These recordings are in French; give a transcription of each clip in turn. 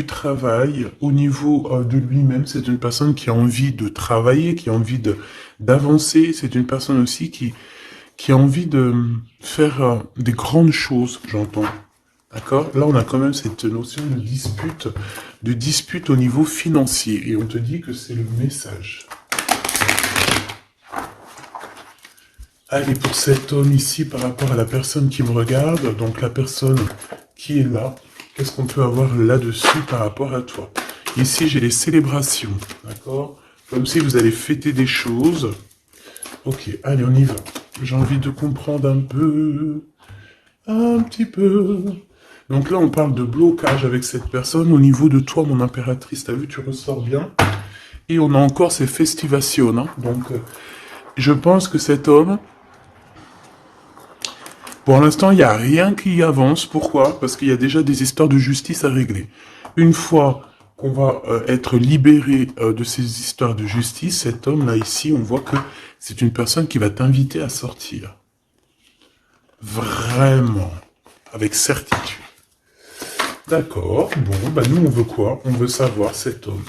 du travail, au niveau de lui-même, c'est une personne qui a envie de travailler, qui a envie de d'avancer. C'est une personne aussi qui a envie de faire des grandes choses, j'entends. D'accord? Là, on a quand même cette notion de dispute au niveau financier. Et on te dit que c'est le message. Allez, pour cet homme ici, par rapport à la personne qui me regarde, donc la personne qui est là, qu'est-ce qu'on peut avoir là-dessus par rapport à toi? Ici, j'ai les célébrations, d'accord? Comme si vous allez fêter des choses. Ok, allez, on y va. J'ai envie de comprendre un petit peu. Donc là, on parle de blocage avec cette personne au niveau de toi, mon impératrice. T'as vu, tu ressors bien. Et on a encore ces festivations, hein. Donc, je pense que cet homme, pour l'instant, il n'y a rien qui avance. Pourquoi? Parce qu'il y a déjà des histoires de justice à régler. Une fois qu'on va être libéré de ces histoires de justice, cet homme-là ici, on voit que c'est une personne qui va t'inviter à sortir. Vraiment. Avec certitude. D'accord. Bon, bah nous, on veut quoi? On veut savoir cet homme.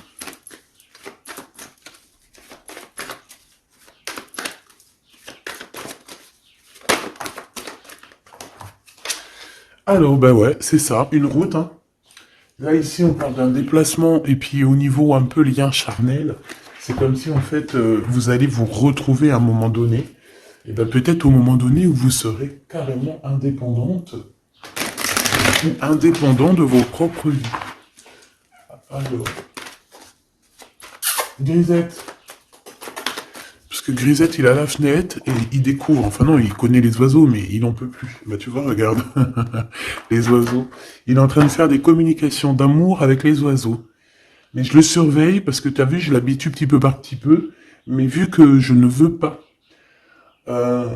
Alors, bah ouais, c'est ça, une route, hein. Là, ici, on parle d'un déplacement, et puis au niveau un peu lien charnel, c'est comme si, en fait, vous allez vous retrouver à un moment donné, et ben peut-être au moment donné où vous serez carrément indépendante, ou indépendant de vos propres vies. Alors, Grisette. Parce que Grisette, il a la fenêtre, et il découvre, enfin non, il connaît les oiseaux, mais il n'en peut plus. Bah tu vois, regarde, les oiseaux. Il est en train de faire des communications d'amour avec les oiseaux. Mais je le surveille parce que tu as vu, je l'habitue petit peu par petit peu. Mais vu que je ne veux pas, euh,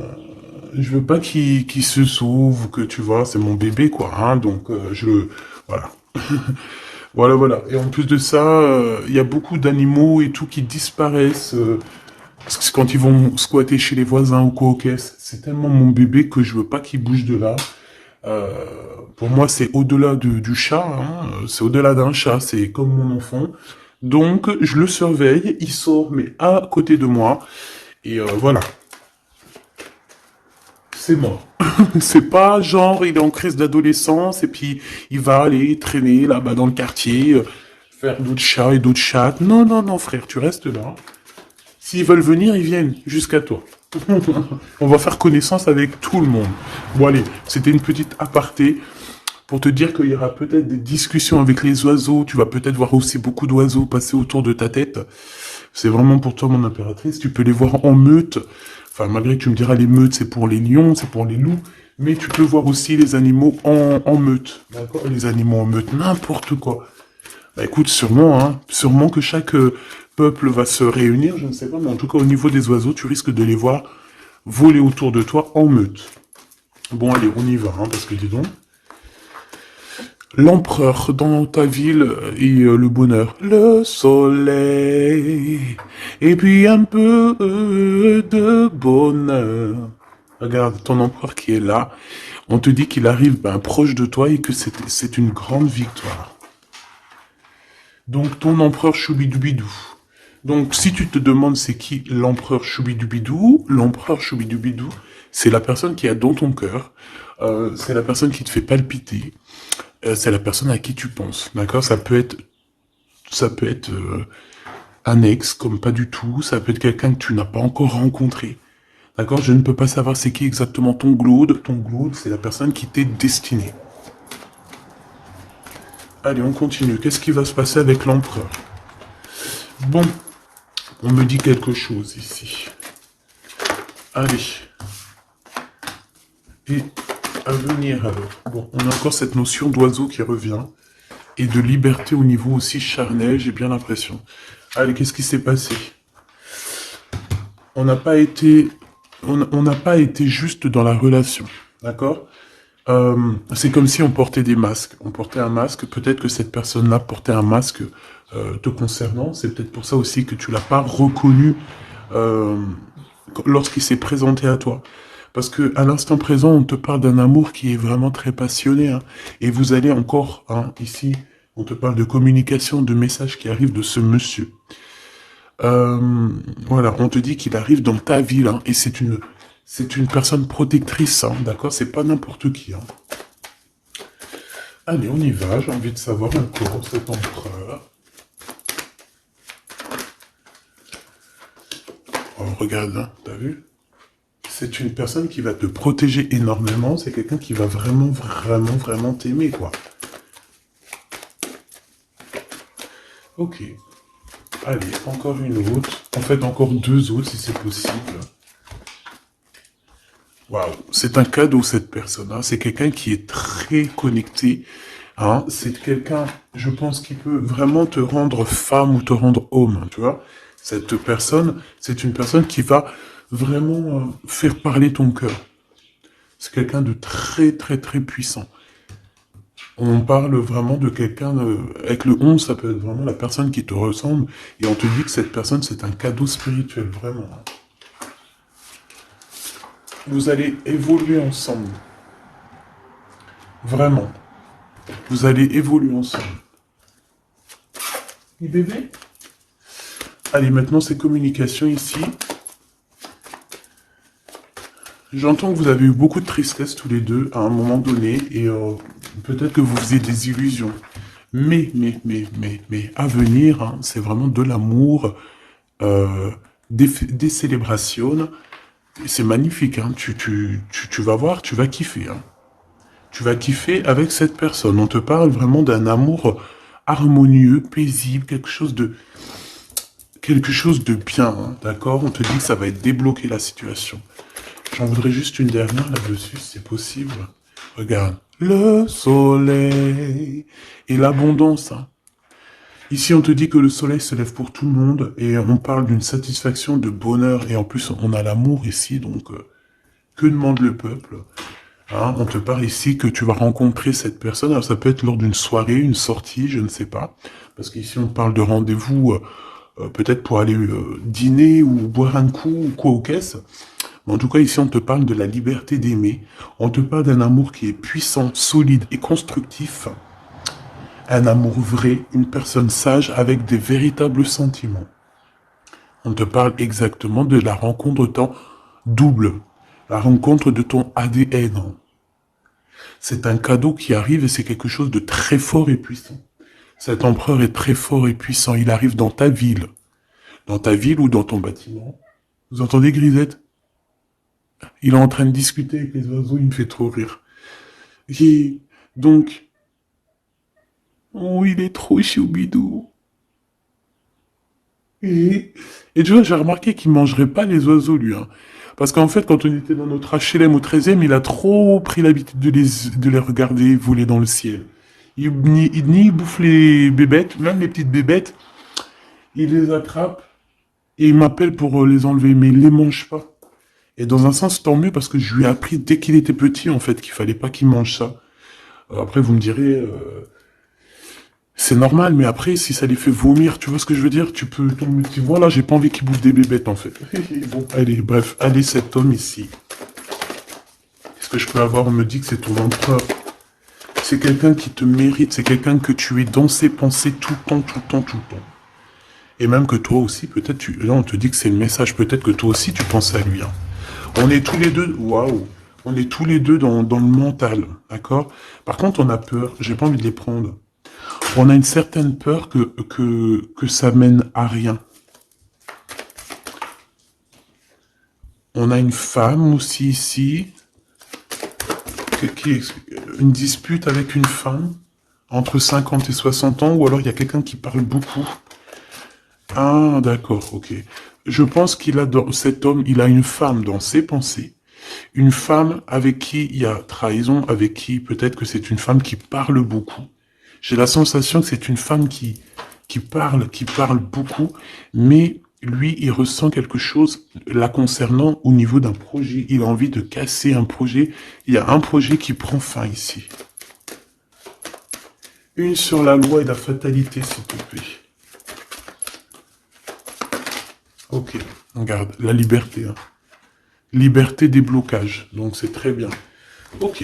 je veux pas qu'il se sauve, que tu vois, c'est mon bébé quoi. Hein, donc je le, voilà, voilà. Et en plus de ça, il y a beaucoup d'animaux et tout qui disparaissent parce que quand ils vont squatter chez les voisins ou quoi aux caisses. C'est tellement mon bébé que je veux pas qu'il bouge de là. Euh, pour moi, c'est au-delà du chat, hein, c'est au-delà d'un chat, c'est comme mon enfant. Donc, je le surveille, il sort, mais à côté de moi, et voilà, c'est mort. C'est pas genre, il est en crise d'adolescence, et puis il va aller traîner là-bas dans le quartier, faire d'autres chats et d'autres chattes. Non, non, non, frère, tu restes là. S'ils veulent venir, ils viennent jusqu'à toi. On va faire connaissance avec tout le monde. Bon, allez, c'était une petite aparté pour te dire qu'il y aura peut-être des discussions avec les oiseaux. Tu vas peut-être voir aussi beaucoup d'oiseaux passer autour de ta tête. C'est vraiment pour toi, mon impératrice. Tu peux les voir en meute. Enfin, malgré que tu me diras, les meutes, c'est pour les lions, c'est pour les loups. Mais tu peux voir aussi les animaux en meute. D'accord? Les animaux en meute, n'importe quoi. Bah écoute, sûrement, hein. Sûrement que chaque peuple va se réunir, je ne sais pas. Mais en tout cas, au niveau des oiseaux, tu risques de les voir voler autour de toi en meute. Bon, allez, on y va, hein, parce que dis donc. L'empereur dans ta ville et le bonheur. Le soleil. Et puis un peu de bonheur. Regarde ton empereur qui est là. On te dit qu'il arrive ben, proche de toi et que c'est une grande victoire. Donc ton empereur Choubidoubidou. Donc si tu te demandes c'est qui l'empereur Choubidoubidou, c'est la personne qui est dans ton cœur. C'est la personne qui te fait palpiter. C'est la personne à qui tu penses, d'accord? Ça peut être un ex, comme pas du tout. Ça peut être quelqu'un que tu n'as pas encore rencontré, d'accord? Je ne peux pas savoir c'est qui exactement ton glaude. Ton glaude, c'est la personne qui t'est destinée. Allez, on continue. Qu'est-ce qui va se passer avec l'empereur? Bon, on me dit quelque chose ici. Allez. Et à venir alors. Bon, on a encore cette notion d'oiseau qui revient. Et de liberté au niveau aussi charnel, j'ai bien l'impression. Allez, qu'est-ce qui s'est passé? On n'a pas été, on n'a pas été juste dans la relation, d'accord? C'est comme si on portait des masques. On portait un masque. Peut-être que cette personne-là portait un masque te concernant. C'est peut-être pour ça aussi que tu l'as pas reconnu euh, lorsqu'il s'est présenté à toi. Parce que à l'instant présent, on te parle d'un amour qui est vraiment très passionné. Hein, et vous allez encore, hein, ici, On te parle de communication, de messages qui arrivent de ce monsieur. Voilà, on te dit qu'il arrive dans ta ville, hein, et c'est une personne protectrice, hein, d'accord? C'est pas n'importe qui, hein. Allez, on y va, j'ai envie de savoir encore cet empereur. Oh, regarde, hein, t'as vu? C'est une personne qui va te protéger énormément, c'est quelqu'un qui va vraiment, vraiment, vraiment t'aimer, quoi. Ok. Allez, encore une autre. En fait, encore deux autres, si c'est possible. Waouh, c'est un cadeau, cette personne, hein. C'est quelqu'un qui est très connecté, hein. C'est quelqu'un, je pense, qui peut vraiment te rendre femme ou te rendre homme, hein, tu vois. Cette personne, c'est une personne qui va vraiment faire parler ton cœur. C'est quelqu'un de très, très, très puissant. On parle vraiment de quelqu'un, avec le 11, ça peut être vraiment la personne qui te ressemble, et on te dit que cette personne, c'est un cadeau spirituel, vraiment. Vous allez évoluer ensemble. Vraiment. Vous allez évoluer ensemble. Et bébé? Allez, maintenant, c'est communication ici. J'entends que vous avez eu beaucoup de tristesse tous les deux à un moment donné, et peut-être que vous faisiez des illusions. Mais, à venir, hein, c'est vraiment de l'amour, des célébrations. C'est magnifique, hein. Tu vas voir, tu vas kiffer, hein. Tu vas kiffer avec cette personne. On te parle vraiment d'un amour harmonieux, paisible, quelque chose de bien, hein, d'accord? On te dit que ça va être débloqué la situation. J'en voudrais juste une dernière là-dessus, si c'est possible. Regarde. Le soleil et l'abondance, hein. Ici, on te dit que le soleil se lève pour tout le monde et on parle d'une satisfaction, de bonheur, et en plus, on a l'amour ici, donc que demande le peuple, hein? On te parle ici que tu vas rencontrer cette personne. Alors, ça peut être lors d'une soirée, une sortie, je ne sais pas, parce qu'ici, on parle de rendez-vous, peut-être pour aller dîner ou boire un coup ou quoi aux caisses. Mais en tout cas, ici, on te parle de la liberté d'aimer. On te parle d'un amour qui est puissant, solide et constructif. Un amour vrai, une personne sage avec des véritables sentiments. On te parle exactement de la rencontre de ton double, la rencontre de ton ADN. C'est un cadeau qui arrive et c'est quelque chose de très fort et puissant. Cet empereur est très fort et puissant. Il arrive dans ta ville. Dans ta ville ou dans ton bâtiment. Vous entendez, Grisette? Il est en train de discuter avec les oiseaux, il me fait trop rire. Et donc, oh, il est trop choubidou. Et tu vois, j'ai remarqué qu'il mangerait pas les oiseaux, lui, hein. Parce qu'en fait, quand on était dans notre HLM au 13e, il a trop pris l'habitude de les regarder voler dans le ciel. Il bouffe les bébêtes, même les petites bébêtes, il les attrape et il m'appelle pour les enlever, mais il les mange pas. Et dans un sens, tant mieux, parce que je lui ai appris dès qu'il était petit, en fait, qu'il fallait pas qu'il mange ça. Après, vous me direz, c'est normal, mais après, si ça les fait vomir, tu vois ce que je veux dire? Tu peux, voilà, j'ai pas envie qu'ils bouffent des bébêtes, en fait. Bon, allez, bref, allez, cet homme ici. Qu'est-ce que je peux avoir? On me dit que c'est ton empereur. C'est quelqu'un qui te mérite, c'est quelqu'un que tu es dans ses pensées tout le temps, tout le temps, tout le temps. Et même que toi aussi, peut-être, là, on te dit que c'est le message, peut-être que toi aussi, tu penses à lui, hein. On est tous les deux, waouh, on est tous les deux dans le mental, d'accord? Par contre, on a peur, j'ai pas envie de les prendre. On a une certaine peur que ça mène à rien. On a une femme aussi ici, une dispute avec une femme, entre 50 et 60 ans, ou alors il y a quelqu'un qui parle beaucoup. Ah, d'accord, ok. Je pense cet homme, il a une femme dans ses pensées. Une femme avec qui il y a trahison, avec qui peut-être que c'est une femme qui parle beaucoup. J'ai la sensation que c'est une femme qui parle beaucoup, mais lui, il ressent quelque chose la concernant au niveau d'un projet. Il a envie de casser un projet. Il y a un projet qui prend fin ici. Une sur la loi et la fatalité, s'il te plaît. Ok, regarde, la liberté, hein. Liberté des blocages, donc c'est très bien. Ok.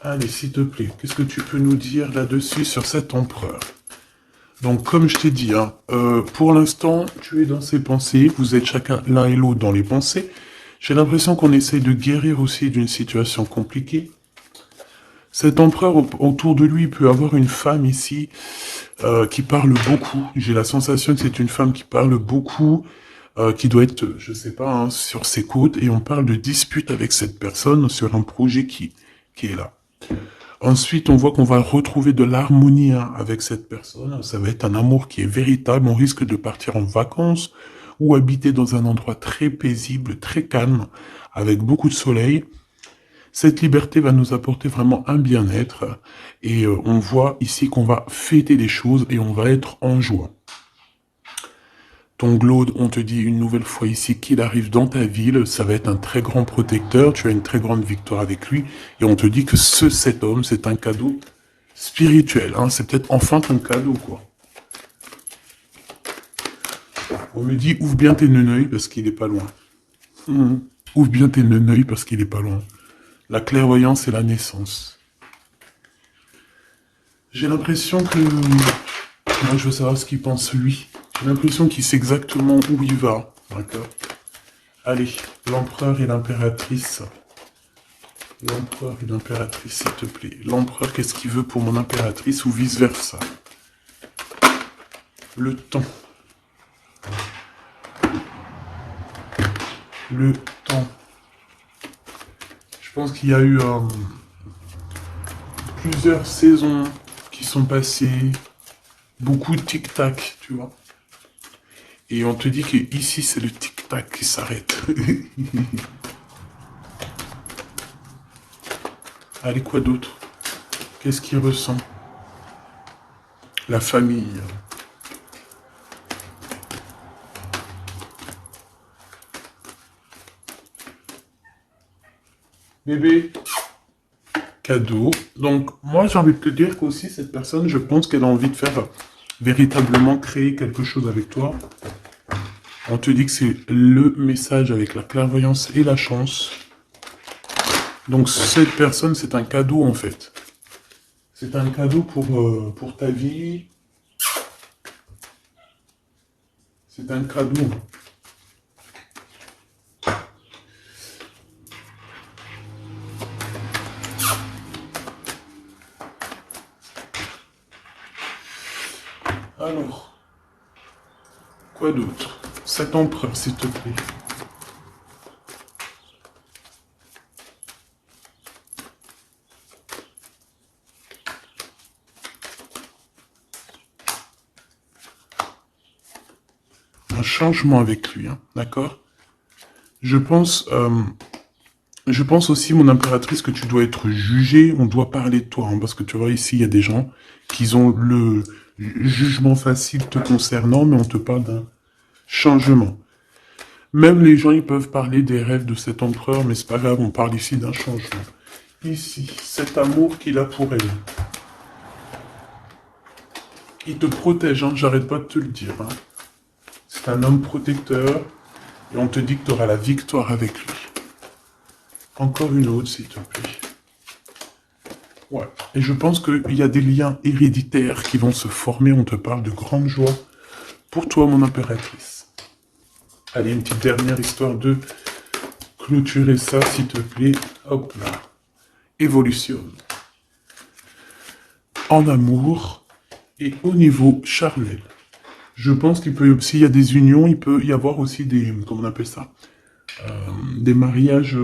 Allez, s'il te plaît, qu'est-ce que tu peux nous dire là-dessus sur cet empereur? Donc, comme je t'ai dit, hein, pour l'instant, tu es dans ses pensées, vous êtes chacun l'un et l'autre dans les pensées. J'ai l'impression qu'on essaye de guérir aussi d'une situation compliquée. Cet empereur, autour de lui, il peut avoir une femme ici qui parle beaucoup. J'ai la sensation que c'est une femme qui parle beaucoup, qui doit être, je sais pas, hein, sur ses côtes, et on parle de dispute avec cette personne sur un projet qui est là. Ensuite, on voit qu'on va retrouver de l'harmonie hein, avec cette personne. Ça va être un amour qui est véritable. On risque de partir en vacances ou habiter dans un endroit très paisible, très calme, avec beaucoup de soleil. Cette liberté va nous apporter vraiment un bien-être. Et on voit ici qu'on va fêter des choses et on va être en joie. Ton Glaude, on te dit une nouvelle fois ici qu'il arrive dans ta ville, ça va être un très grand protecteur, tu as une très grande victoire avec lui, et on te dit que cet homme, c'est un cadeau spirituel, hein, c'est peut-être enfin un cadeau, quoi. On me dit, ouvre bien tes neneuils parce qu'il est pas loin. Ouvre bien tes neneuils parce qu'il est pas loin. La clairvoyance et la naissance. J'ai l'impression que... Moi, je veux savoir ce qu'il pense, lui. J'ai l'impression qu'il sait exactement où il va, d'accord? Allez, l'empereur et l'impératrice. L'empereur et l'impératrice, s'il te plaît. L'empereur, qu'est-ce qu'il veut pour mon impératrice ou vice-versa? Le temps. Le temps. Je pense qu'il y a eu plusieurs saisons qui sont passées. Beaucoup de tic-tac, tu vois. Et on te dit que ici, c'est le tic-tac qui s'arrête. Allez, quoi d'autre? Qu'est-ce qu'il ressent? La famille. Bébé. Cadeau. Donc, moi, j'ai envie de te dire qu'aussi, cette personne, je pense qu'elle a envie de faire véritablement créer quelque chose avec toi. On te dit que c'est le message avec la clairvoyance et la chance. Donc, cette personne, c'est un cadeau, en fait. C'est un cadeau pour ta vie. C'est un cadeau. Alors, quoi d'autre? Cet empereur, s'il te plaît. Un changement avec lui, hein, d'accord? Je pense aussi, mon impératrice, que tu dois être jugée, on doit parler de toi, hein, parce que tu vois, ici, il y a des gens qui ont le jugement facile te concernant, mais on te parle d'un changement. Même les gens, ils peuvent parler des rêves de cet empereur, mais c'est pas grave, on parle ici d'un changement. Ici, cet amour qu'il a pour elle. Il te protège, hein, j'arrête pas de te le dire. Hein. C'est un homme protecteur, et on te dit que tu auras la victoire avec lui. Encore une autre, s'il te plaît. Ouais. Et je pense qu'il y a des liens héréditaires qui vont se former. On te parle de grande joie pour toi, mon impératrice. Allez, une petite dernière histoire de clôturer ça, s'il te plaît. Hop là. Évolution. En amour et au niveau charnel. Je pense qu'il peut, s'il y a des unions, il peut y avoir aussi des, comment on appelle ça, des mariages...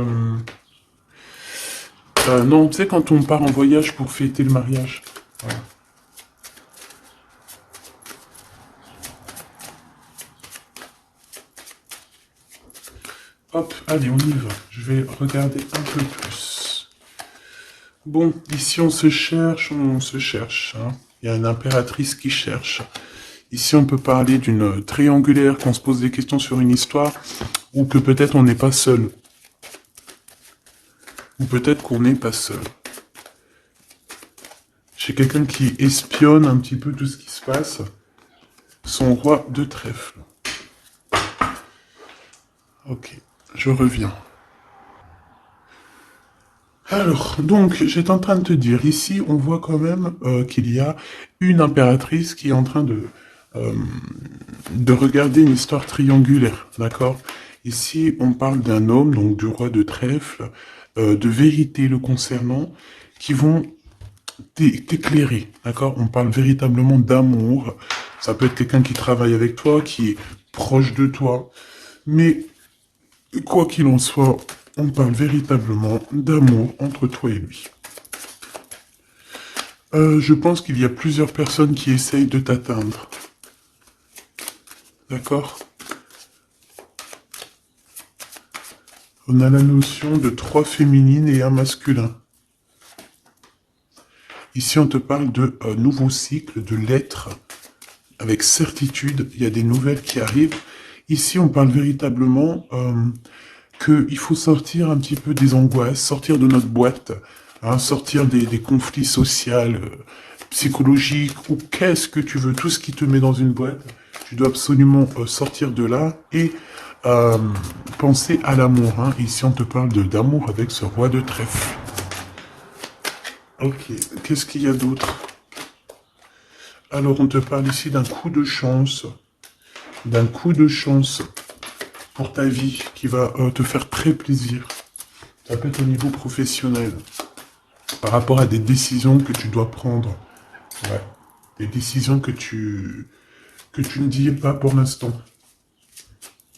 non, tu sais, quand on part en voyage pour fêter le mariage. Voilà. Hop, allez, on y va. Je vais regarder un peu plus. Bon, ici, on se cherche, hein. Il y a une impératrice qui cherche. Ici, on peut parler d'une triangulaire, qu'on se pose des questions sur une histoire, ou que peut-être on n'est pas seul. Ou peut-être qu'on n'est pas seul. J'ai quelqu'un qui espionne un petit peu tout ce qui se passe. Son roi de trèfle. Ok, je reviens. Alors, donc, j'étais en train de te dire, ici, on voit quand même qu'il y a une impératrice qui est en train euh, de regarder une histoire triangulaire, d'accord? Ici, on parle d'un homme, donc du roi de trèfle, de vérité le concernant, qui vont t'éclairer, d'accord? On parle véritablement d'amour. Ça peut être quelqu'un qui travaille avec toi, qui est proche de toi, mais quoi qu'il en soit, on parle véritablement d'amour entre toi et lui. Je pense qu'il y a plusieurs personnes qui essayent de t'atteindre. D'accord? On a la notion de 3 féminines et un masculin. Ici, on te parle de nouveau cycle, de lettres, avec certitude. Il y a des nouvelles qui arrivent. Ici, on parle véritablement qu'il faut sortir un petit peu des angoisses, sortir de notre boîte, hein, sortir des conflits sociaux, psychologiques, ou qu'est-ce que tu veux, tout ce qui te met dans une boîte. Tu dois absolument sortir de là et euh, penser à l'amour. Hein. Ici, on te parle d'amour avec ce roi de trèfle. Ok, qu'est-ce qu'il y a d'autre? Alors, on te parle ici d'un coup de chance. D'un coup de chance pour ta vie qui va te faire très plaisir. Ça peut être au niveau professionnel. Par rapport à des décisions que tu dois prendre. Ouais. Des décisions que tu ne dis pas pour l'instant.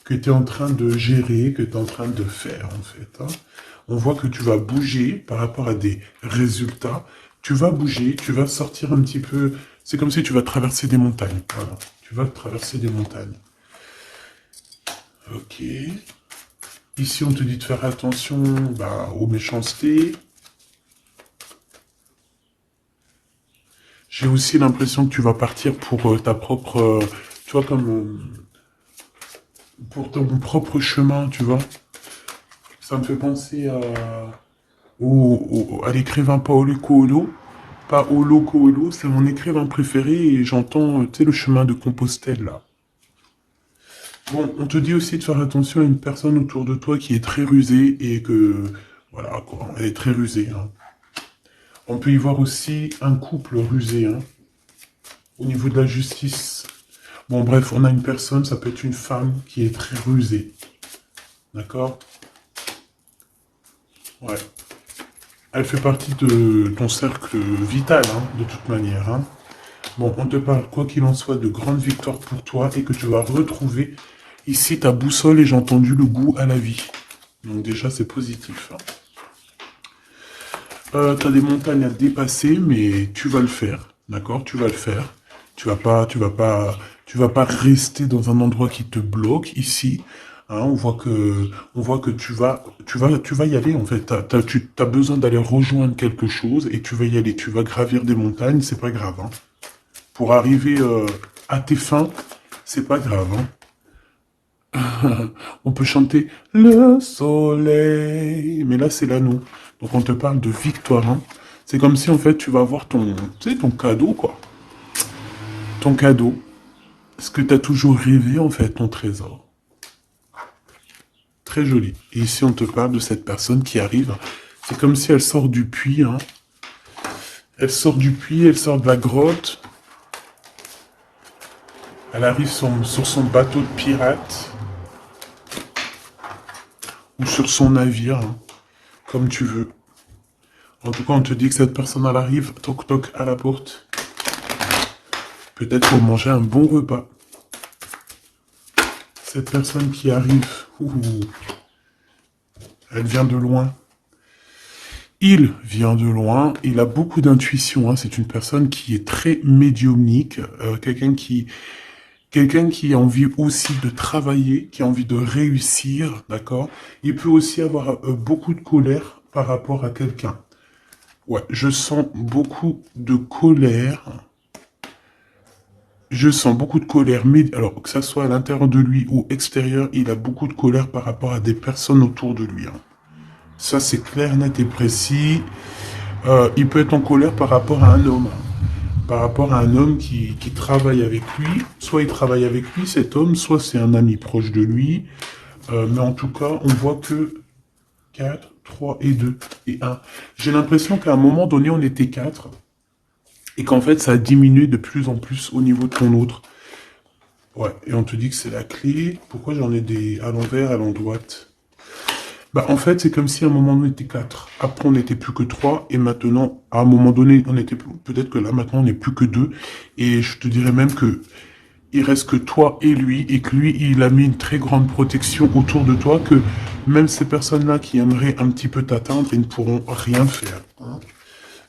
Que tu es en train de gérer, que tu es en train de faire, en fait. Hein. On voit que tu vas bouger par rapport à des résultats. Tu vas bouger, tu vas sortir un petit peu. C'est comme si tu vas traverser des montagnes. Voilà. Tu vas traverser des montagnes. Ok. Ici, on te dit de faire attention aux méchancetés. J'ai aussi l'impression que tu vas partir pour ta propre... tu vois, comme... pour ton propre chemin, tu vois. Ça me fait penser à l'écrivain Paulo Coelho. Paulo Coelho, c'est mon écrivain préféré et j'entends, tu sais, le chemin de Compostelle, là. Bon, on te dit aussi de faire attention à une personne autour de toi qui est très rusée et que... Voilà, quoi, elle est très rusée, hein. On peut y voir aussi un couple rusé, hein, au niveau de la justice. Bon, bref, on a une personne, ça peut être une femme qui est très rusée. D'accord? Ouais. Elle fait partie de ton cercle vital, hein, de toute manière. Hein. Bon, on te parle, quoi qu'il en soit, de grandes victoires pour toi et que tu vas retrouver ici ta boussole et j'ai entendu le goût à la vie. Donc déjà, c'est positif. Hein. Tu as des montagnes à dépasser, mais tu vas le faire. D'accord? Tu vas le faire. Tu vas pas rester dans un endroit qui te bloque ici. Hein, on voit que tu vas y aller en fait. Tu as besoin d'aller rejoindre quelque chose et tu vas y aller. Tu vas gravir des montagnes, c'est pas grave. Hein. Pour arriver à tes fins, c'est pas grave. Hein. On peut chanter le soleil, mais là c'est l'anneau. Donc on te parle de victoire. Hein. C'est comme si en fait tu vas avoir tu sais, ton cadeau quoi. Ton cadeau. Ce que tu as toujours rêvé en fait, ton trésor. Très joli. Et ici on te parle de cette personne qui arrive. C'est comme si elle sort du puits. Hein. Elle sort du puits, elle sort de la grotte. Elle arrive sur son bateau de pirate. Ou sur son navire. Hein. Comme tu veux. En tout cas, on te dit que cette personne, elle arrive, toc toc, à la porte. Peut-être pour manger un bon repas. Cette personne qui arrive, elle vient de loin. Il vient de loin, il a beaucoup d'intuition. Hein. C'est une personne qui est très médiumnique, quelqu'un qui a envie aussi de travailler, qui a envie de réussir, d'accord. Il peut aussi avoir beaucoup de colère par rapport à quelqu'un. Ouais, je sens beaucoup de colère. Je sens beaucoup de colère, mais alors que ça soit à l'intérieur de lui ou extérieur, il a beaucoup de colère par rapport à des personnes autour de lui. Hein. Ça, c'est clair, net et précis. Il peut être en colère par rapport à un homme. Par rapport à un homme qui travaille avec lui. Soit il travaille avec lui, cet homme, soit c'est un ami proche de lui. Mais en tout cas, on voit que 4, 3 et 2 et 1. J'ai l'impression qu'à un moment donné, on était 4 et qu'en fait, ça a diminué de plus en plus au niveau de ton autre. Ouais, et on te dit que c'est la clé. Pourquoi j'en ai des à l'envers, à l'endroit? Bah, en fait, c'est comme si à un moment on était 4. Après, on n'était plus que 3. Et maintenant, à un moment donné, on était peut-être que là, maintenant, on n'est plus que 2. Et je te dirais même que il reste que toi et lui. Et que lui, il a mis une très grande protection autour de toi. Que même ces personnes-là qui aimeraient un petit peu t'atteindre, ils ne pourront rien faire. Hein.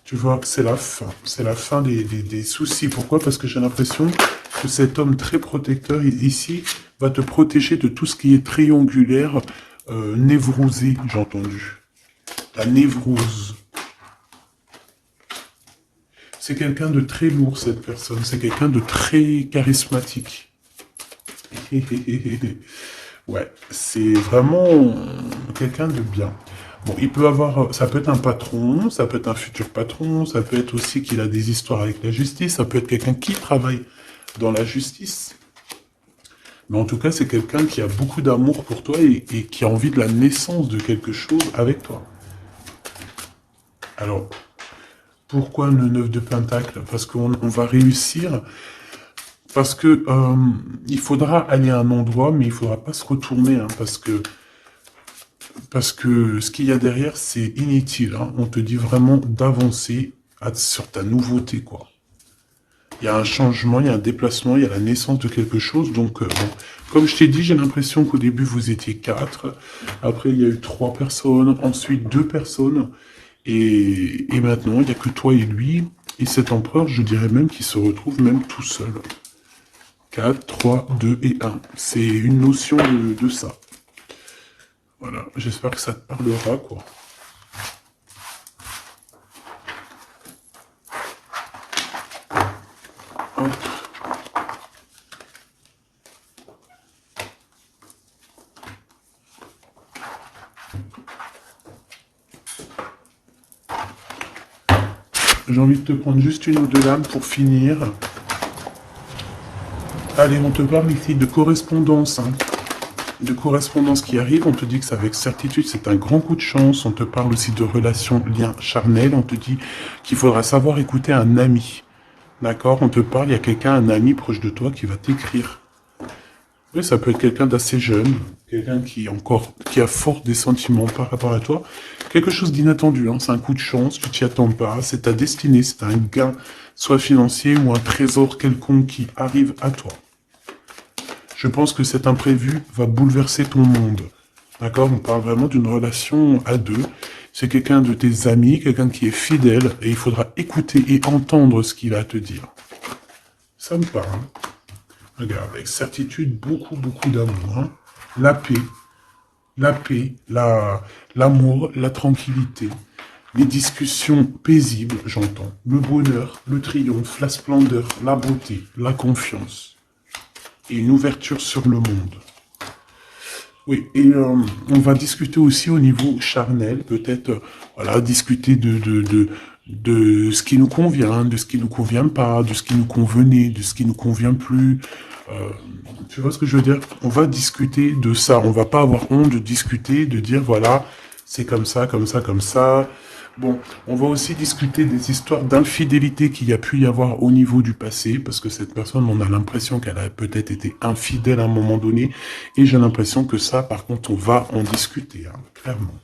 Tu vois, c'est la fin. C'est la fin des soucis. Pourquoi? Parce que j'ai l'impression que cet homme très protecteur ici va te protéger de tout ce qui est triangulaire, névrosé, j'ai entendu. La névrose. C'est quelqu'un de très lourd, cette personne. C'est quelqu'un de très charismatique. Ouais, c'est vraiment quelqu'un de bien. Bon, il peut avoir, ça peut être un patron, ça peut être un futur patron, ça peut être aussi qu'il a des histoires avec la justice, ça peut être quelqu'un qui travaille dans la justice. Mais en tout cas, c'est quelqu'un qui a beaucoup d'amour pour toi et qui a envie de la naissance de quelque chose avec toi. Alors, pourquoi le 9 de Pentacle? Parce qu'on va réussir, parce que il faudra aller à un endroit, mais il faudra pas se retourner, hein, parce que ce qu'il y a derrière, c'est inutile. Hein. On te dit vraiment d'avancer sur ta nouveauté, quoi. Il y a un changement, il y a un déplacement, il y a la naissance de quelque chose. Donc, bon. Comme je t'ai dit, j'ai l'impression qu'au début, vous étiez 4. Après, il y a eu 3 personnes. Ensuite, 2 personnes. Et maintenant, il n'y a que toi et lui. Et cet empereur, je dirais même qu'il se retrouve même tout seul. 4, 3, 2 et 1. C'est une notion de ça. Voilà, j'espère que ça te parlera, quoi. Hop. J'ai envie de te prendre juste une ou deux lames pour finir. Allez, on te parle ici de correspondance. Hein. De correspondance qui arrive, on te dit que c'est avec certitude, c'est un grand coup de chance. On te parle aussi de relations, liens charnels. On te dit qu'il faudra savoir écouter un ami. D'accord? On te parle, il y a quelqu'un, un ami proche de toi qui va t'écrire. Oui, ça peut être quelqu'un d'assez jeune, quelqu'un qui a fort des sentiments par rapport à toi. Quelque chose d'inattendu, hein. C'est un coup de chance, tu t'y attends pas, c'est ta destinée, c'est un gain, soit financier ou un trésor quelconque qui arrive à toi. Je pense que cet imprévu va bouleverser ton monde. D'accord? On parle vraiment d'une relation à deux. C'est quelqu'un de tes amis, quelqu'un qui est fidèle, et il faudra écouter et entendre ce qu'il a à te dire. Ça me parle. Regarde, avec certitude, beaucoup d'amour. Hein. La paix, l'amour, la tranquillité, les discussions paisibles, j'entends. Le bonheur, le triomphe, la splendeur, la beauté, la confiance. Et une ouverture sur le monde. Oui, et on va discuter aussi au niveau charnel, peut-être, voilà, discuter de ce qui nous convient, de ce qui nous convient pas, de ce qui nous convenait, de ce qui nous convient plus. Tu vois ce que je veux dire? On va discuter de ça. On va pas avoir honte de discuter, de dire voilà, c'est comme ça, comme ça, comme ça. Bon, on va aussi discuter des histoires d'infidélité qu'il y a pu y avoir au niveau du passé, parce que cette personne, on a l'impression qu'elle a peut-être été infidèle à un moment donné, et j'ai l'impression que ça, par contre, on va en discuter, hein, clairement.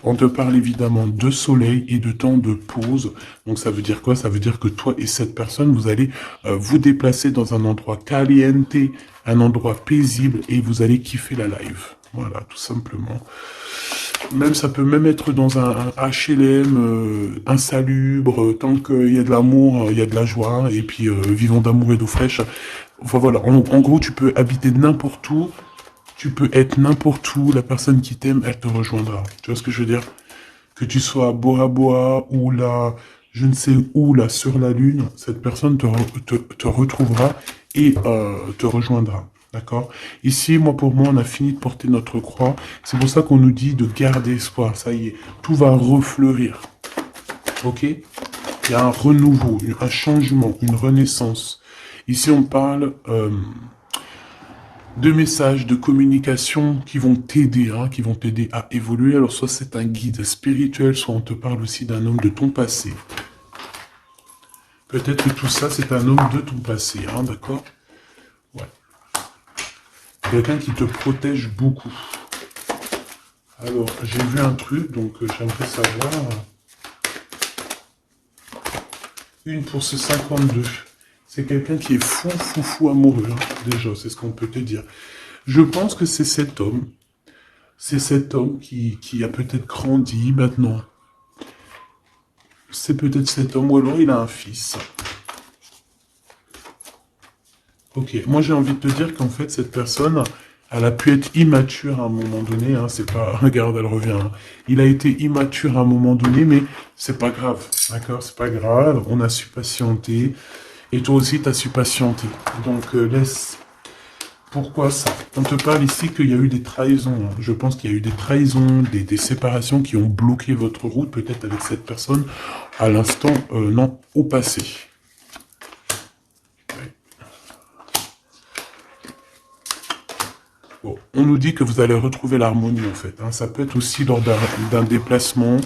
On te parle évidemment de soleil et de temps de pause. Donc ça veut dire quoi? Ça veut dire que toi et cette personne, vous allez vous déplacer dans un endroit caliente, un endroit paisible, et vous allez kiffer la live. Voilà, tout simplement. Même ça peut même être dans un HLM insalubre, tant qu'il y a de l'amour, il y a de la joie, et puis vivons d'amour et d'eau fraîche. Enfin voilà, en gros, tu peux habiter n'importe où, tu peux être n'importe où, la personne qui t'aime, elle te rejoindra. Tu vois ce que je veux dire? Que tu sois à Bora Bora ou là, je ne sais où, là, sur la Lune, cette personne te retrouvera et te rejoindra. D'accord? Ici, pour moi, on a fini de porter notre croix. C'est pour ça qu'on nous dit de garder espoir. Ça y est, tout va refleurir. Ok? Il y a un renouveau, un changement, une renaissance. Ici, on parle de messages, de communication qui vont t'aider, hein, qui vont t'aider à évoluer. Alors, soit c'est un guide spirituel, soit on te parle aussi d'un homme de ton passé. Peut-être que tout ça, c'est un homme de ton passé, hein, d'accord? Ouais. Quelqu'un qui te protège beaucoup. Alors, j'ai vu un truc, donc j'aimerais savoir... Une pour ce 52. C'est quelqu'un qui est fou, fou, fou amoureux, hein, déjà, c'est ce qu'on peut te dire. Je pense que c'est cet homme. C'est cet homme qui a peut-être grandi maintenant. C'est peut-être cet homme, ou alors il a un fils. Ok, moi j'ai envie de te dire qu'en fait, cette personne, elle a pu être immature à un moment donné, hein, c'est pas... Regarde, elle revient. Hein. Il a été immature à un moment donné, mais c'est pas grave, d'accord? C'est pas grave, on a su patienter, et toi aussi, tu as su patienter. Donc, laisse... Pourquoi ça? On te parle ici qu'il y a eu des trahisons. Hein. Je pense qu'il y a eu des trahisons, des séparations qui ont bloqué votre route, peut-être avec cette personne, à l'instant, non, au passé. Bon, on nous dit que vous allez retrouver l'harmonie, en fait. Hein. Ça peut être aussi lors d'un déplacement,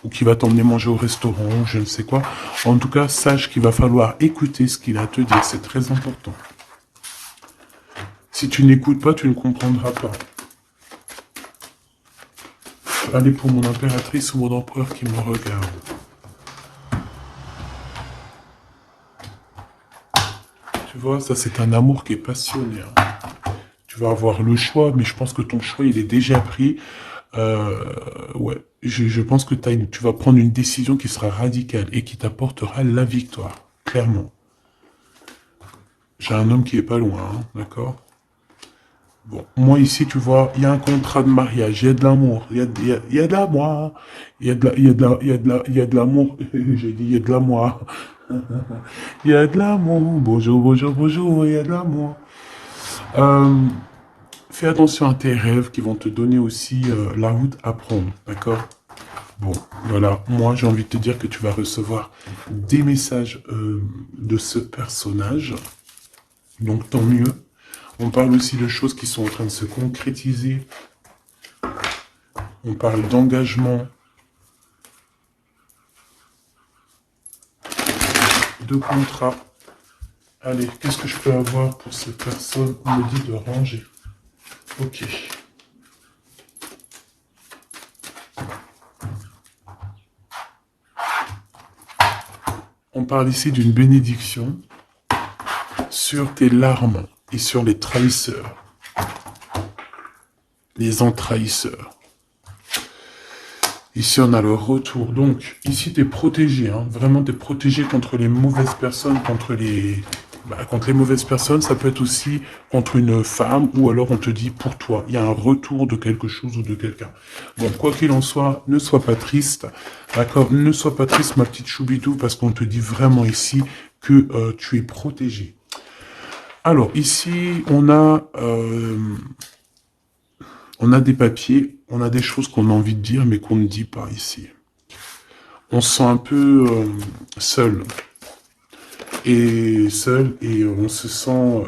ou qui va t'emmener manger au restaurant, ou je ne sais quoi. En tout cas, sache qu'il va falloir écouter ce qu'il a à te dire. C'est très important. Si tu n'écoutes pas, tu ne comprendras pas. Allez pour mon impératrice ou mon empereur qui me regarde. Tu vois, ça c'est un amour qui est passionné. Hein. Tu vas avoir le choix, mais je pense que ton choix, il est déjà pris. Ouais, je pense que tu vas prendre une décision qui sera radicale et qui t'apportera la victoire, clairement. J'ai un homme qui est pas loin, hein, d'accord? Bon, moi ici, tu vois, il y a un contrat de mariage, il y a de l'amour, il y a de l'amour, il y a de l'amour, j'ai dit il y a de l'amour, il y a de l'amour, bonjour, bonjour, bonjour, il y a de l'amour. Fais attention à tes rêves qui vont te donner aussi la route à prendre, d'accord? Bon, voilà, moi j'ai envie de te dire que tu vas recevoir des messages de ce personnage, donc tant mieux. On parle aussi de choses qui sont en train de se concrétiser. On parle d'engagement, de contrat. Allez, qu'est-ce que je peux avoir pour cette personne? On me dit de ranger. Ok. On parle ici d'une bénédiction sur tes larmes et sur les trahisseurs. Les entrahisseurs. Ici, on a le retour. Donc, ici, tu es protégé. Hein. Vraiment, tu es protégé contre les mauvaises personnes, contre les mauvaises personnes. Ça peut être aussi contre une femme, ou alors on te dit pour toi. Il y a un retour de quelque chose ou de quelqu'un. Bon, quoi qu'il en soit, ne sois pas triste. D'accord? Ne sois pas triste, ma petite choubidou, parce qu'on te dit vraiment ici que tu es protégé. Alors, ici, on a des papiers, on a des choses qu'on a envie de dire, mais qu'on ne dit pas ici. On se sent un peu seul. Et on se sent...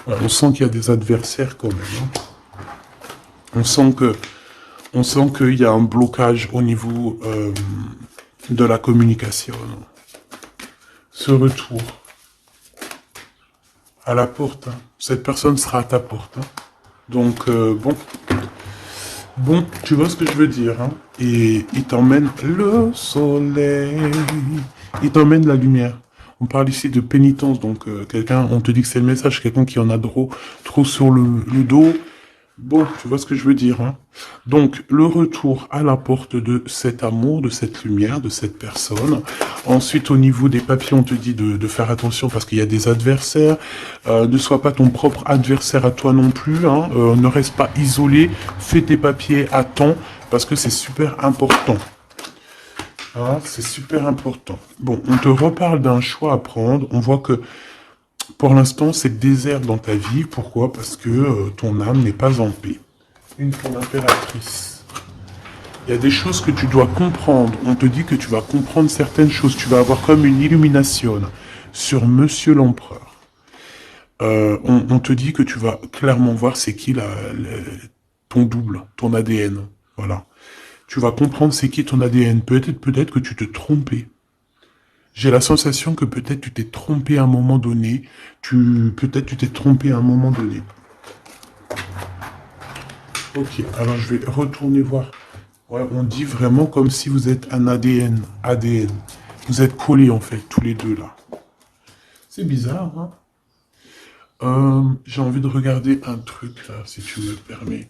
on sent qu'il y a des adversaires quand même. Hein. On sent qu'il y a un blocage au niveau de la communication. Ce retour à la porte. Hein. Cette personne sera à ta porte. Hein. Donc, bon, tu vois ce que je veux dire, hein? Et il t'emmène le soleil, il t'emmène la lumière. On parle ici de pénitence, donc quelqu'un, on te dit que c'est le message, quelqu'un qui en a trop sur le dos. Bon, tu vois ce que je veux dire, hein? Donc, le retour à la porte de cet amour, de cette lumière, de cette personne. Ensuite, au niveau des papiers, on te dit de faire attention parce qu'il y a des adversaires. Ne sois pas ton propre adversaire à toi non plus, hein. Ne reste pas isolé. Fais tes papiers à temps parce que c'est super important. Ah, c'est super important. Bon, on te reparle d'un choix à prendre. On voit que pour l'instant, c'est désert dans ta vie. Pourquoi? Parce que ton âme n'est pas en paix. Une fois l'impératrice. Il y a des choses que tu dois comprendre. On te dit que tu vas comprendre certaines choses. Tu vas avoir comme une illumination sur Monsieur l'Empereur. On te dit que tu vas clairement voir c'est qui ton double, ton ADN. Voilà. Tu vas comprendre c'est qui ton ADN. Peut-être que tu te trompais. J'ai la sensation que peut-être tu t'es trompé à un moment donné. Peut-être tu t'es trompé à un moment donné. Ok, alors je vais retourner voir. Ouais, on dit vraiment comme si vous êtes un ADN. ADN. Vous êtes collés en fait, tous les deux là. C'est bizarre, hein? J'ai envie de regarder un truc là, si tu me permets.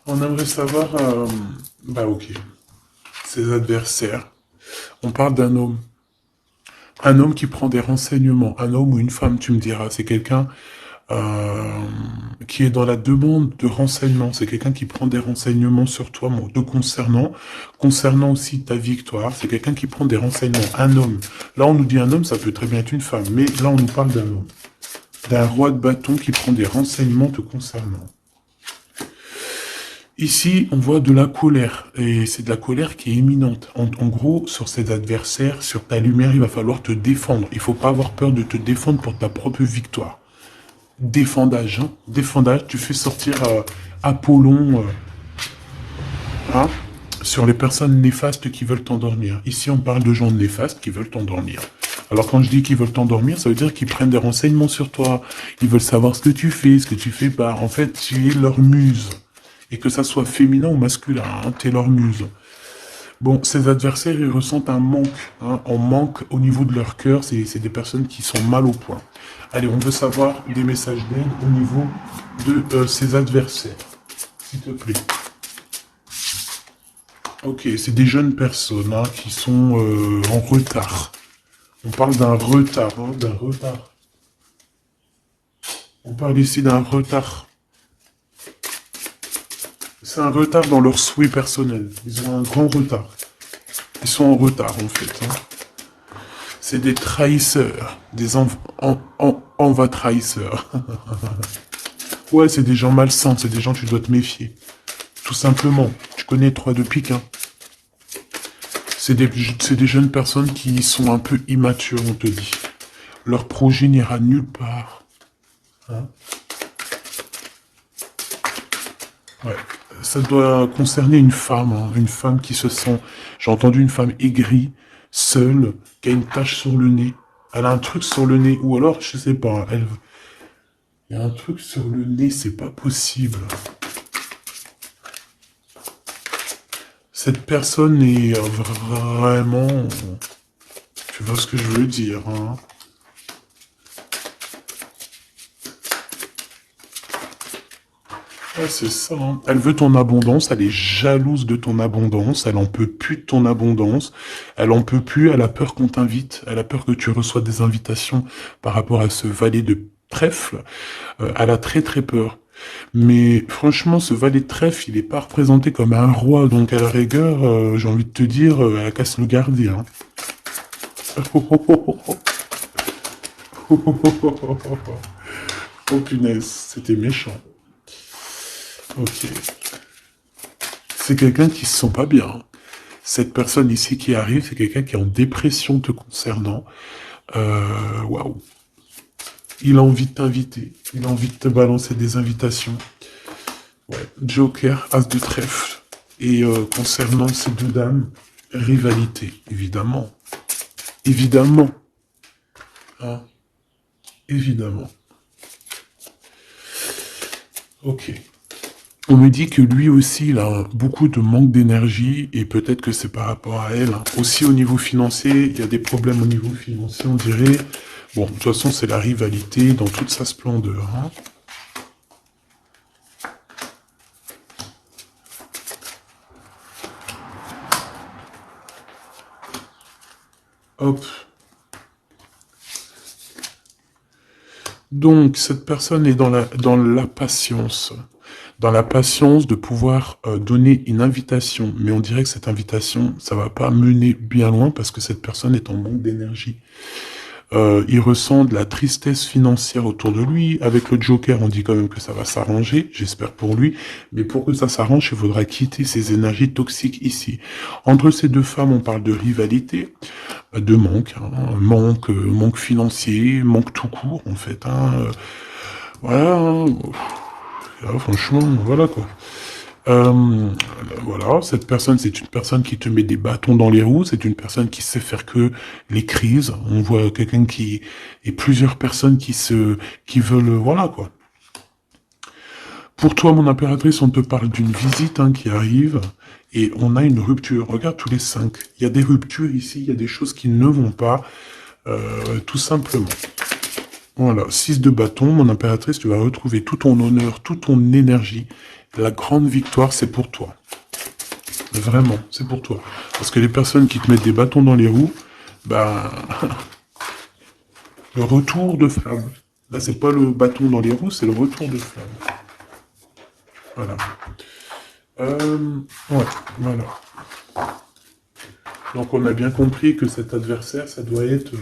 On aimerait savoir, bah ok, ses adversaires. On parle d'un homme. Un homme qui prend des renseignements. Un homme ou une femme, tu me diras. C'est quelqu'un qui est dans la demande de renseignements. C'est quelqu'un qui prend des renseignements sur toi, te concernant aussi ta victoire. C'est quelqu'un qui prend des renseignements. Un homme. Là, on nous dit un homme, ça peut très bien être une femme. Mais là, on nous parle d'un homme. D'un roi de bâton qui prend des renseignements te concernant. Ici, on voit de la colère, et c'est de la colère qui est imminente. En gros, sur ses adversaires, sur ta lumière, il va falloir te défendre. Il faut pas avoir peur de te défendre pour ta propre victoire. Défendage, hein. Défendage, tu fais sortir Apollon hein, sur les personnes néfastes qui veulent t'endormir. Ici, on parle de gens néfastes qui veulent t'endormir. Alors quand je dis qu'ils veulent t'endormir, ça veut dire qu'ils prennent des renseignements sur toi. Ils veulent savoir ce que tu fais pas. En fait, tu es leur muse. Et que ça soit féminin ou masculin, hein, t'es leur muse. Bon, ces adversaires, ils ressentent un manque. Hein, un manque au niveau de leur cœur. C'est des personnes qui sont mal au point. Allez, on veut savoir des messages d'aide au niveau de ces adversaires. S'il te plaît. Ok, c'est des jeunes personnes hein, qui sont en retard. On parle d'un retard, hein, d'un retard. On parle ici d'un retard. C'est un retard dans leurs souhaits personnels. Ils ont un grand retard. Ils sont en retard, en fait. Hein. C'est des trahisseurs. Des enva trahisseurs. Ouais, c'est des gens malsains. C'est des gens que tu dois te méfier. Tout simplement. Tu connais 3 de pique, hein. C'est des jeunes personnes qui sont un peu immatures, on te dit. Leur projet n'ira nulle part. Hein. Ouais. Ça doit concerner une femme, hein, une femme qui se sent... J'ai entendu une femme aigrie, seule, qui a une tache sur le nez. Elle a un truc sur le nez, ou alors, je sais pas, il y a un truc sur le nez, c'est pas possible. Cette personne est vraiment... Tu vois ce que je veux dire, hein? Ouais, c'est ça. Hein. Elle veut ton abondance, elle est jalouse de ton abondance, elle en peut plus de ton abondance, elle en peut plus, elle a peur qu'on t'invite, elle a peur que tu reçoives des invitations par rapport à ce valet de trèfle. Elle a très très peur. Mais franchement, ce valet de trèfle, il est pas représenté comme un roi, donc à la rigueur, j'ai envie de te dire, elle casse le gardien. Oh punaise, c'était méchant. Ok. C'est quelqu'un qui se sent pas bien. Cette personne ici qui arrive, c'est quelqu'un qui est en dépression te concernant. Waouh. Il a envie de t'inviter. Il a envie de te balancer des invitations. Ouais. Joker, As de trèfle. Et concernant ces deux dames, rivalité, évidemment. Évidemment. Hein. Évidemment. Ok. On me dit que lui aussi, il a beaucoup de manque d'énergie, et peut-être que c'est par rapport à elle. Hein. Aussi au niveau financier, il y a des problèmes au niveau financier, on dirait. Bon, de toute façon, c'est la rivalité dans toute sa splendeur. Hein. Hop. Donc, cette personne est dans la patience. Dans la patience de pouvoir donner une invitation. Mais on dirait que cette invitation, ça va pas mener bien loin parce que cette personne est en manque d'énergie. Il ressent de la tristesse financière autour de lui. Avec le Joker, on dit quand même que ça va s'arranger, j'espère pour lui. Mais pour que ça s'arrange, il faudra quitter ces énergies toxiques ici. Entre ces deux femmes, on parle de rivalité, de manque, hein, manque financier, manque tout court, en fait. Voilà, hein. Franchement, voilà quoi. Voilà, cette personne, c'est une personne qui te met des bâtons dans les roues, c'est une personne qui sait faire que les crises. On voit quelqu'un et plusieurs personnes qui veulent, voilà quoi. Pour toi, mon impératrice, on te parle d'une visite hein, qui arrive et on a une rupture. Regarde tous les 5. Il y a des ruptures ici, il y a des choses qui ne vont pas, tout simplement. Voilà, 6 de bâton, mon impératrice, tu vas retrouver tout ton honneur, toute ton énergie. La grande victoire, c'est pour toi. Vraiment, c'est pour toi. Parce que les personnes qui te mettent des bâtons dans les roues, ben, le retour de flamme. Là, c'est pas le bâton dans les roues, c'est le retour de flamme. Voilà. Ouais, voilà. Donc, on a bien compris que cet adversaire, ça doit être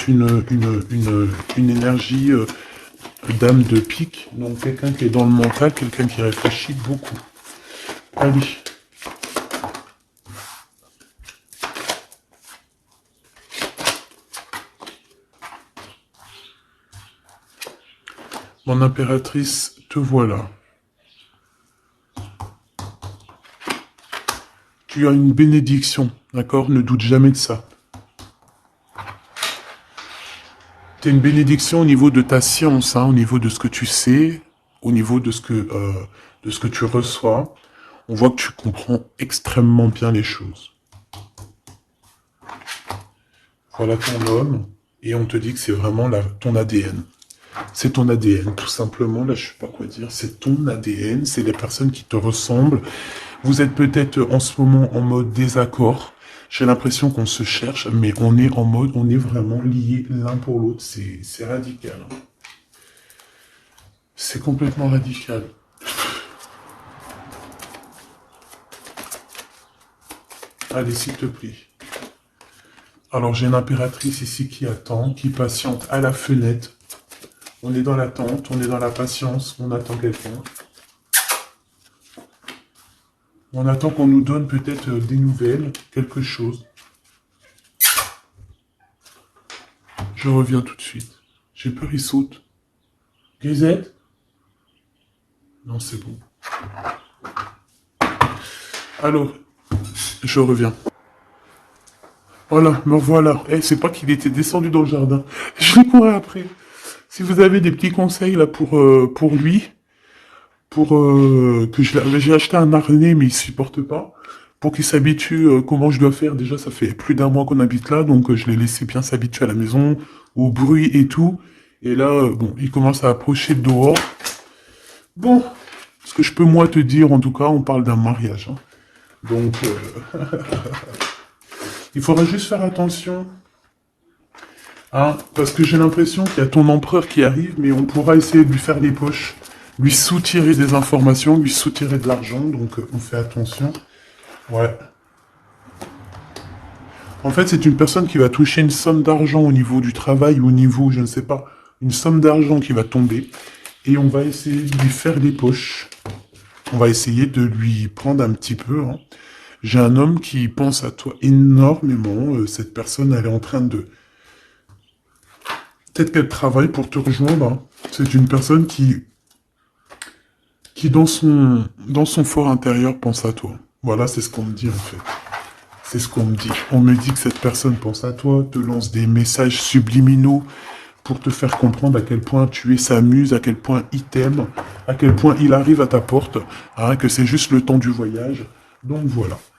une énergie dame de pique. Donc, quelqu'un qui est dans le mental, quelqu'un qui réfléchit beaucoup. Allez. Mon impératrice, te voilà. Tu as une bénédiction, d'accord? Ne doute jamais de ça. Tu as une bénédiction au niveau de ta science, hein, au niveau de ce que tu sais, au niveau de ce que tu reçois. On voit que tu comprends extrêmement bien les choses. Voilà ton homme, et on te dit que c'est vraiment ton ADN. C'est ton ADN, tout simplement. Là, je sais pas quoi dire. C'est ton ADN, c'est les personnes qui te ressemblent. Vous êtes peut-être en ce moment en mode désaccord. J'ai l'impression qu'on se cherche, mais on est en mode, on est vraiment liés l'un pour l'autre. C'est radical. Hein. C'est complètement radical. Allez, s'il te plaît. Alors, j'ai une impératrice ici qui attend, qui patiente à la fenêtre. On est dans l'attente, on est dans la patience, on attend quelqu'un. On attend qu'on nous donne peut-être des nouvelles, quelque chose. Je reviens tout de suite. J'ai peur, il saute. Grisette? Non, c'est bon. Alors, je reviens. Voilà, me revoilà. Eh, c'est pas qu'il était descendu dans le jardin. Je l'ai couru après. Si vous avez des petits conseils là pour lui, que j'ai acheté un harnais mais il supporte pas, pour qu'il s'habitue comment je dois faire. Déjà ça fait plus d'1 mois qu'on habite là, donc je l'ai laissé bien s'habituer à la maison, au bruit et tout. Et là, bon, il commence à approcher de dehors. Bon, ce que je peux moi te dire, en tout cas, on parle d'un mariage. Hein. Donc, il faudra juste faire attention. Hein, parce que j'ai l'impression qu'il y a ton empereur qui arrive, mais on pourra essayer de lui faire les poches, lui soutirer des informations, lui soutirer de l'argent, donc on fait attention. Ouais. En fait, c'est une personne qui va toucher une somme d'argent au niveau du travail ou au niveau, je ne sais pas, une somme d'argent qui va tomber, et on va essayer de lui faire les poches. On va essayer de lui prendre un petit peu. Hein. J'ai un homme qui pense à toi énormément. Cette personne, elle est en train de... Peut-être qu'elle travaille pour te rejoindre. Hein. C'est une personne qui dans son fort intérieur pense à toi. Voilà, c'est ce qu'on me dit en fait. C'est ce qu'on me dit. On me dit que cette personne pense à toi, te lance des messages subliminaux pour te faire comprendre à quel point tu es sa muse, à quel point il t'aime, à quel point il arrive à ta porte, hein, que c'est juste le temps du voyage. Donc voilà.